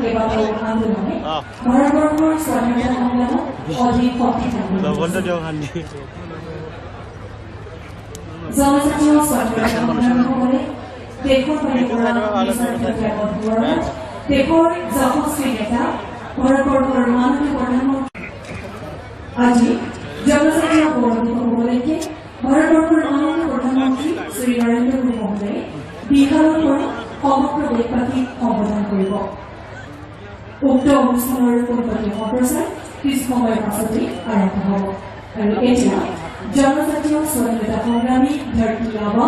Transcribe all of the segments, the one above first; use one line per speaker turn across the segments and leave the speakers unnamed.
কেইবাটাও আন্দোলনে ভাৰতবৰ্ষৰ স্বাধীনতা সংগ্ৰামত অধিক শক্তিশালী জনজাতীয় স্বাধীনতা সংগ্ৰামীসকলে দেশৰ বাবে কৰা নিস্বাৰ্থ ত্যাগৰ সোঁৱৰণত দেশৰ যশস্বী নেতা ভাৰতবৰ্ষৰ মাননীয় প্ৰধানমন্ত্ৰী আজি জনজাতীয় গৌৰৱ দিৱস উপলক্ষে ভাৰতবৰ্ষৰ মাননীয় প্ৰধানমন্ত্ৰী শ্ৰী নৰেন্দ্ৰ মোদী মহোদয়ে বিহাৰৰ পৰা সমগ্ৰ দেশবাসীক সম্বোধন কৰিব। উক্ত অনুষ্ঠানৰ পোনপটীয়া সম্প্ৰচাৰ কিছু সময়ৰ পাছতেই আৰম্ভ হ'ব আৰু এতিয়া জনজাতীয় স্বাধীনতা সংগ্ৰামী ধৰতী আবা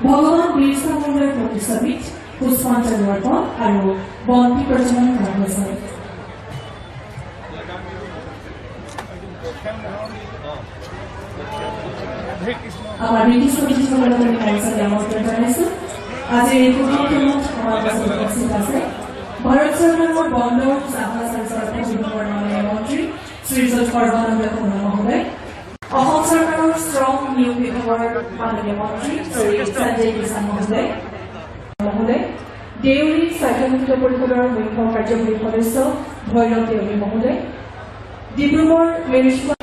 ভগৱান বিৰছা মুণ্ডাৰ প্ৰতিচ্ছবিত পুষ্পাঞ্জলি অৰ্পণ আৰু বন্তি প্ৰজ্বলন কৰা হৈছে। আমাৰ ব্ৰিটিছ অতিথিসকলক আমি কাইলৈ আমন্ত্ৰণ জনাইছো। আজিৰ এই অনুষ্ঠানত আমাৰ মাজত উপস্থিত আছে ভাৰত চৰকাৰৰ বন্দৰ জাহাজ আৰু চৰকাৰী বিভাগৰ মাননীয় মন্ত্ৰী শ্ৰীযুত সৰ্বানন্দ সোণোৱাল মহোদয়, অসম চৰকাৰৰ শ্ৰম নিয়োগ বিভাগৰ মাননীয় মন্ত্ৰী শ্ৰী সঞ্জয় কিষাণ মহোদয়, দেউৰী স্বাস্থ্য পৰিষদৰ মুখ্য কাৰ্যবাহী সদস্য ভৈৰৱ দেউৰী মহোদয়, Dibrugarh municipal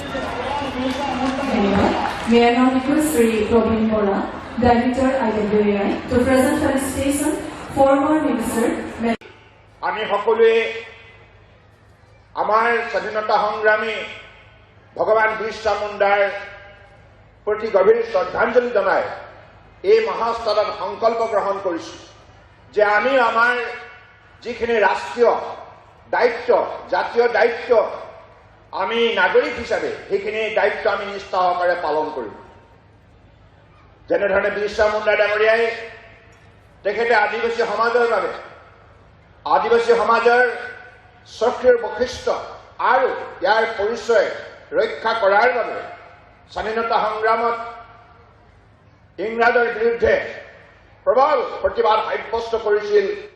May I now request Sri Robin Bora, Director IWAI, to present felicitation former Minister.
আমি সকলোৱে আমাৰ স্বাধীনতা সংগ্ৰামী ভগৱান বিৰছা মুণ্ডাৰ প্ৰতি গভীৰ শ্ৰদ্ধাঞ্জলি জনাই এই মহাস্থানত সংকল্প গ্ৰহণ কৰিছো যে আমি আমাৰ যিখিনি ৰাষ্ট্ৰীয় দায়িত্ব, জাতীয় দায়িত্ব, আমি নাগৰিক হিচাপে সেইখিনি দায়িত্ব আমি নিষ্ঠা সহকাৰে পালন কৰিম। যেনেধৰণে বিৰছা মুণ্ডা ডাঙৰীয়াই তেখেতে আদিবাসী সমাজৰ বাবে, আদিবাসী সমাজৰ স্বকীয় বৈশিষ্ট্য আৰু ইয়াৰ পৰিচয় ৰক্ষা কৰাৰ বাবে স্বাধীনতা সংগ্ৰামত ইংৰাজৰ বিৰুদ্ধে প্ৰবল প্ৰতিবাদ সাব্যস্ত কৰিছিল।